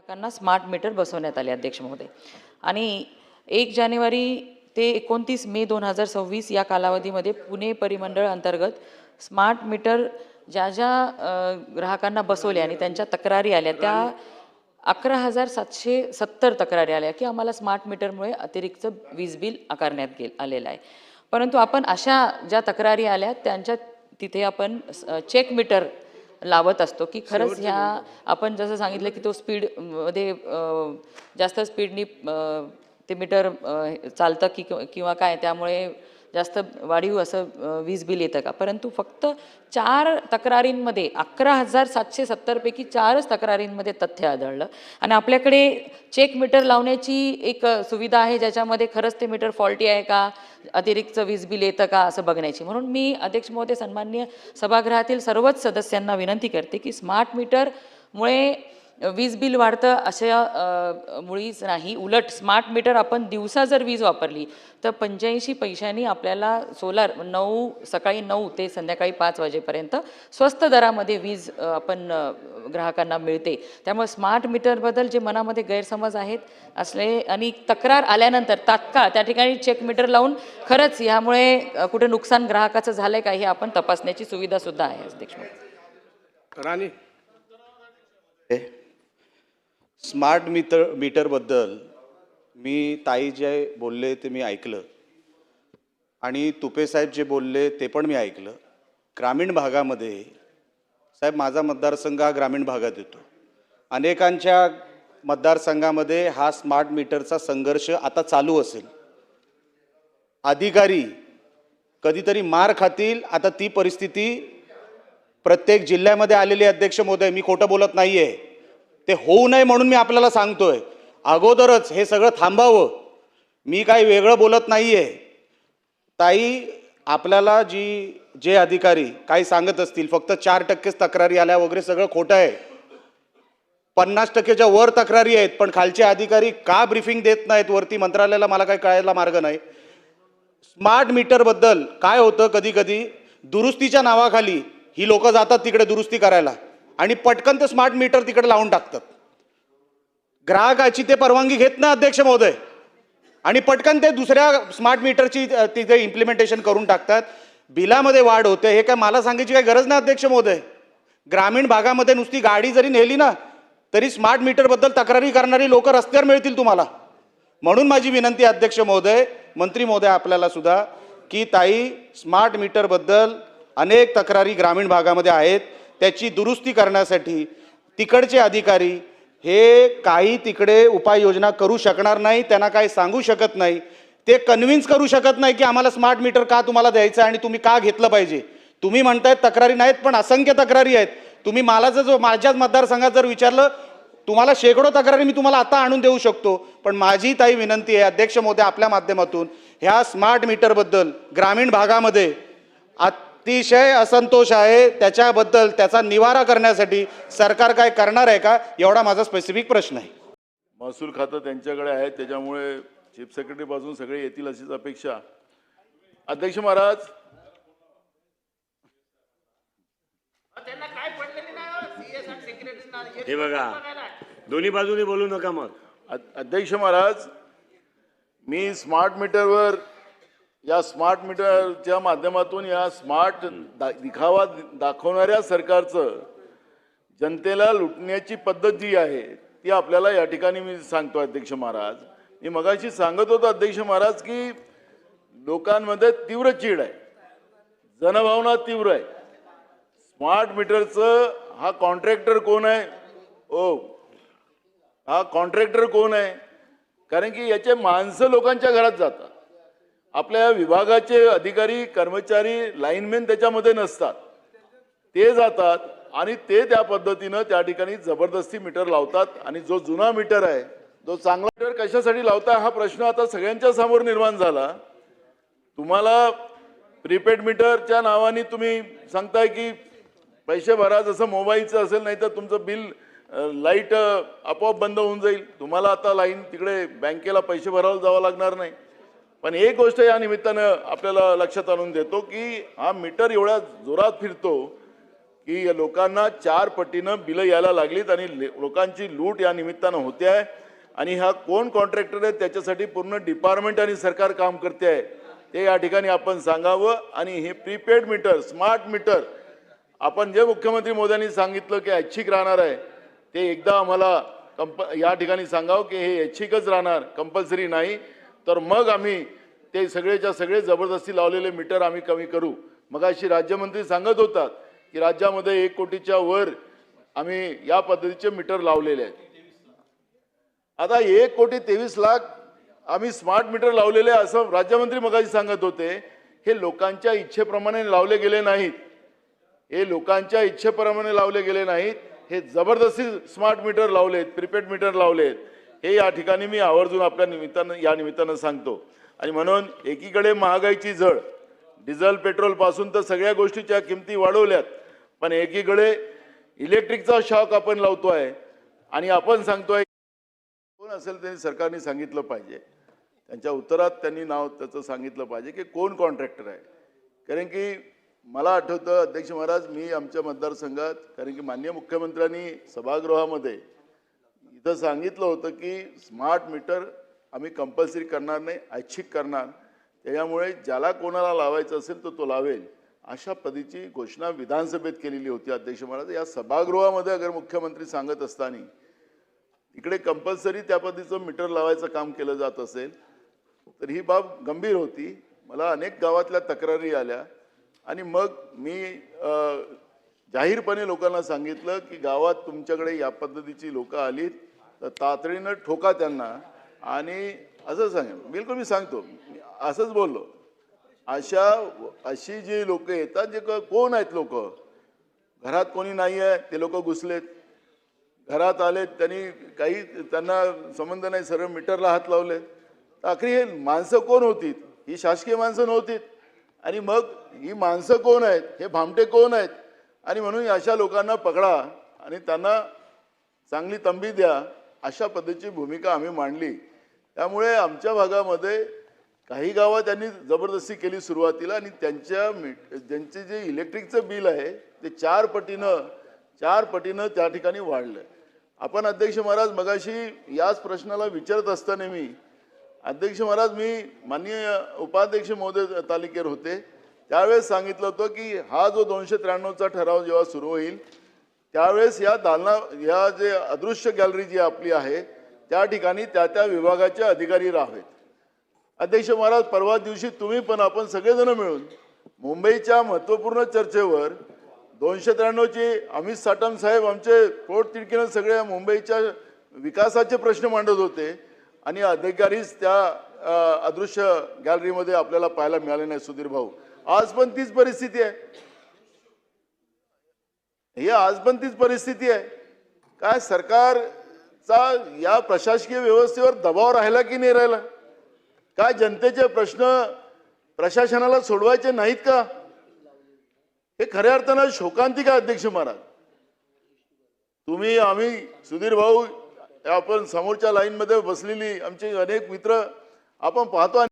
ग्राहकांना smart meter बसवण्यात आले अध्यक्ष महोदय. आणि 1 जानेवारी ते 29 मे 2026 या कालावधीमध्ये पुणे परिमंडळ अंतर्गत स्मार्ट मीटर ज्या ज्या ग्राहकांना बसवले आणि त्यांच्या तक्रारी आल्या त्या 11,770 तक्रारी आल्या की आम्हाला स्मार्ट मीटरमुळे अतिरिक्त वीज बिल आकारण्यात आलेलं आहे. परंतु आपण अशा ज्या तक्रारी आल्या त्यांच्या तिथे आपण चेक मीटर लावत असतो की खरंच ह्या आपण जसं सांगितलं की तो स्पीड मध्ये जास्त स्पीडनी ते मीटर चालतं की किंवा काय त्यामुळे जास्त वाढीव असं वीज बिल येतं का. परंतु फक्त 4 तक्रारींमध्ये 11,770 पैकी 4च तक्रारींमध्ये तथ्य आढळलं आणि आपल्याकडे चेक मीटर लावण्याची एक सुविधा आहे ज्याच्यामध्ये खरंच ते मीटर फॉल्टी आहे का, अतिरिक्त वीज बिल येतं का असं बघण्याची. म्हणून मी अध्यक्ष महोदय सन्माननीय सभागृहातील सर्वच सदस्यांना विनंती करते की स्मार्ट मीटरमुळे वीज बिल वाढतं अशा मुळीच नाही. उलट स्मार्ट मीटर आपण दिवसा जर वीज वापरली तर 85 पैशांनी आपल्याला सोलार सकाळी 9 ते संध्याकाळी 5 वाजेपर्यंत स्वस्त दरामध्ये वीज आपण ग्राहकांना मिळते. त्यामुळे स्मार्ट मीटरबद्दल जे मनामध्ये गैरसमज आहेत असले आणि तक्रार आल्यानंतर तात्काळ त्या ठिकाणी चेक मीटर लावून खरंच ह्यामुळे कुठे नुकसान ग्राहकाचं झालंय का हे आपण तपासण्याची सुविधा सुद्धा आहे अध्यक्ष. राणी स्मार्ट मीटरबद्दल मी ताई जे बोलले ते मी ऐकलं आणि तुपे साहेब जे बोलले ते पण मी ऐकलं. ग्रामीण भागामध्ये साहेब माझा मतदारसंघ हा ग्रामीण भागात येतो. अनेकांच्या मतदारसंघामध्ये हा स्मार्ट मीटरचा संघर्ष आता चालू असेल. अधिकारी कधीतरी मार खातील आता ती परिस्थिती प्रत्येक जिल्ह्यामध्ये आलेली अध्यक्ष महोदय. मी खोटं बोलत नाहीये. ते होऊ नये म्हणून मी आपल्याला सांगतोय अगोदरच हे सगळं थांबावं. मी काही वेगळं बोलत नाहीये. ताई आपल्याला जे अधिकारी काही सांगत असतील फक्त 4% तक्रारी आल्या वगैरे सगळं खोटं आहे. 50%च्या वर तक्रारी आहेत पण खालचे अधिकारी का ब्रीफिंग देत नाहीत वरती मंत्रालयाला मला काही कळायला मार्ग नाही. स्मार्ट मीटरबद्दल काय होतं कधी कधी दुरुस्तीच्या नावाखाली ही लोक जातात तिकडे दुरुस्ती करायला आणि पटकन ते स्मार्ट मीटर तिकडे लावून टाकतात. ग्राहकाची ते परवानगी घेत नाही अध्यक्ष महोदय आणि पटकन ते दुसऱ्या स्मार्ट मीटरची तिथे इम्प्लिमेंटेशन करून टाकतात. बिलामध्ये वाढ होते. हे काय मला सांगायची काही गरज नाही अध्यक्ष महोदय. ग्रामीण भागामध्ये नुसती गाडी जरी नेली ना तरी स्मार्ट मीटरबद्दल तक्रारी करणारी लोक रस्त्यावर मिळतील तुम्हाला. म्हणून माझी विनंती अध्यक्ष महोदय मंत्री महोदय आपल्याला सुद्धा की ताई स्मार्ट मीटरबद्दल अनेक तक्रारी ग्रामीण भागामध्ये आहेत. त्याची दुरुस्ती करण्यासाठी तिकडचे अधिकारी हे काही तिकडे उपाययोजना करू शकणार नाही. त्यांना काही सांगू शकत नाही. ते कन्व्हिन्स करू शकत नाही की आम्हाला स्मार्ट मीटर का तुम्हाला द्यायचं आणि तुम्ही का घेतलं पाहिजे. तुम्ही म्हणतायत तक्रारी नाहीत पण असंख्य तक्रारी आहेत. तुम्ही मला जर माझ्याच मतदारसंघात जर विचारलं तुम्हाला शेकडो तक्रारी मी तुम्हाला आता आणून देऊ शकतो. पण माझी ताई विनंती आहे अध्यक्ष महोदय आपल्या माध्यमातून ह्या स्मार्ट मीटरबद्दल ग्रामीण भागामध्ये अतिशय असंतोष आहे. त्याच्याबद्दल त्याचा निवारा करण्यासाठी सरकार काय करणार आहे का एवढा माझा स्पेसिफिक प्रश्न आहे. महसूल खातं त्यांच्याकडे आहे त्याच्यामुळे चीफ सेक्रेटरी पासून सगळे येतील अशीच अपेक्षा. अध्यक्ष महाराज हे बघा दोन्ही बाजूने बोलू नका मग. अध्यक्ष महाराज मी स्मार्ट मीटरवर या स्मार्ट मीटरच्या माध्यमातून या स्मार्ट दिखावा दाखवणाऱ्या सरकारचं जनतेला लुटण्याची पद्धत जी आहे ती आपल्याला या ठिकाणी मी सांगतो अध्यक्ष महाराज. मी मगाशी सांगत होतो अध्यक्ष महाराज की लोकांमध्ये तीव्र चीड आहे, जनभावना तीव्र आहे. स्मार्ट मीटरचं हा कॉन्ट्रॅक्टर कोण आहे हा कॉन्ट्रॅक्टर कोण आहे. कारण की याचे माणसं लोकांच्या घरात जातात. आपल्या विभागाचे अधिकारी कर्मचारी लाईनमॅन त्याच्यामध्ये नसतात. ते जातात आणि ते त्या पद्धतीनं त्या ठिकाणी जबरदस्ती मीटर लावतात. आणि जो जुना मीटर आहे जो चांगला मीटर कशासाठी लावता हा प्रश्न आता सगळ्यांच्या समोर निर्माण झाला. तुम्हाला प्रीपेड मीटरच्या नावाने तुम्ही सांगताय की पैसे भरा जसं मोबाईलचं असेल नाही तर तुमचं बिल लाईट आपोआप बंद होऊन जाईल. तुम्हाला आता लाईन तिकडे बँकेला पैसे भरायला जावं लागणार नाही. पण एक गोष्ट या निमित्तानं आपल्याला लक्षात आणून देतो की हा मीटर एवढ्या जोरात फिरतो की या लोकांना 4 पटीनं बिलं यायला लागलीत आणि लोकांची लूट या निमित्तानं होते आहे आणि हा कोण कॉन्ट्रॅक्टर आहे त्याच्यासाठी पूर्ण डिपार्टमेंट आणि सरकार काम करते आहे ते या ठिकाणी आपण सांगावं. आणि हे प्रीपेड मीटर, स्मार्ट मीटर आपण जे मुख्यमंत्री मोदयांनी सांगितलं की ऐच्छिक राहणार आहे ते एकदा आम्हाला या ठिकाणी सांगावं की हे ऐच्छिकच राहणार, कंपल्सरी नाही. तर मग आम्ही ते सगळेच्या सगळे जबरदस्ती लावलेले मीटर आम्ही कमी करू. मगाशी राज्यमंत्री सांगत होतात की राज्यामध्ये 1 कोटीच्या वर आम्ही या पद्धतीचे मीटर लावलेले आहेत. आता 1,23,00,000 आम्ही स्मार्ट मीटर लावलेले असं राज्यमंत्री मगाशी सांगत होते. हे लोकांच्या इच्छेप्रमाणे लावले गेले नाहीत, हे लोकांच्या इच्छेप्रमाणे लावले गेले नाहीत, हे जबरदस्ती स्मार्ट मीटर लावलेत, प्रीपेड मीटर लावलेत. हे या ठिकाणी मी आवर्जून आपल्या निमित्तानं सांगतो. आणि म्हणून एकीकडे महागाईची झळ, डिझेल पेट्रोल पासून तर सगळ्या गोष्टीच्या किमती वाढवल्यात, पण एकीकडे इलेक्ट्रिकचा शॉक आपण लावतोय आणि आपण सांगतोय कोण असेल त्यांनी सरकारने सांगितलं पाहिजे, त्यांच्या उत्तरात त्यांनी नाव त्याचं सांगितलं पाहिजे की कोण कॉन्ट्रॅक्टर आहे. कारण की मला आठवतं अध्यक्ष महाराज, मी आमच्या मतदारसंघात, कारण की माननीय मुख्यमंत्र्यांनी सभागृहामध्ये इथं सांगितलं होतं की स्मार्ट मीटर आम्ही कंपल्सरी करणार नाही, ऐच्छिक करणार, त्याच्यामुळे ज्याला कोणाला लावायचं असेल तर तो लावेल, अशा पद्धतीची घोषणा विधानसभेत केलेली होती. अध्यक्ष महाराज, या सभागृहामध्ये अगर मुख्यमंत्री सांगत असताना इकडे कंपल्सरी त्या पद्धतीचं मीटर लावायचं काम केलं जात असेल तर ही बाब गंभीर होती. मला अनेक गावातल्या तक्रारी आल्या आणि मग मी जाहीरपणे लोकांना सांगितलं की गावात तुमच्याकडे या पद्धतीची लोकं आली तर तातडीनं ठोका त्यांना. आणि असं सांगेन, बिलकुल मी सांगतो, असंच बोललो. अशी जी लोक येतात, जे कोण आहेत लोक, घरात कोणी नाही आहे ते लोक घुसलेत, घरात आलेत, त्यांनी त्यांना संबंध नाही, सरळ मीटरला हात लावले. तर आखरी हे माणसं कोण होती? ही शासकीय माणसं नव्हती. आणि मग ही माणसं कोण आहेत, हे भामटे कोण आहेत? आणि म्हणून अशा लोकांना पकडा आणि त्यांना चांगली तंबी द्या, अशा पद्धतीची भूमिका आम्ही मांडली. त्यामुळे आमच्या भागामध्ये काही गावात त्यांनी जबरदस्ती केली सुरुवातीला आणि त्यांचे जे इलेक्ट्रिकचं बिल आहे ते 4 पटीनं त्या ठिकाणी वाढलं. आपण अध्यक्ष महाराज मगाशी याच प्रश्नाला विचारत असताना मी अध्यक्ष महाराज, मी माननीय उपाध्यक्ष महोदय तालिकेवर होते त्यावेळेस सांगितलं होतं की हा जो 293चा ठराव जेव्हा सुरू होईल त्यावेळेस या जे अदृश्य गॅलरी जी आपली आहे त्या ठिकाणी त्या विभागाचे अधिकारी राहावेत. अध्यक्ष महाराज, परवा दिवशी तुम्ही पण आपण सगळेजण मिळून मुंबईच्या महत्त्वपूर्ण चर्चेवर 293ची अमित साटम साहेब आमचे पोटतिडकीनं सगळ्या मुंबईच्या विकासाचे प्रश्न मांडत होते आणि अधिकारीच त्या अदृश्य गॅलरीमध्ये आपल्याला पाहायला मिळाले नाही. सुधीर भाऊ, आज पण तीच परिस्थिती आहे. ही आज पण तीच परिस्थिती आहे. काय सरकारचा या प्रशासकीय व्यवस्थेवर दबाव राहिला की नाही राहिला? काय जनतेचे प्रश्न प्रशासनाला सोडवायचे नाहीत का? हे खऱ्या अर्थानं शोकांतिक आहे. अध्यक्ष महाराज, तुम्ही, आम्ही, सुधीर भाऊ, आपण समोरच्या लाईनमध्ये बसलेली आमचे अनेक मित्र आपण पाहतो.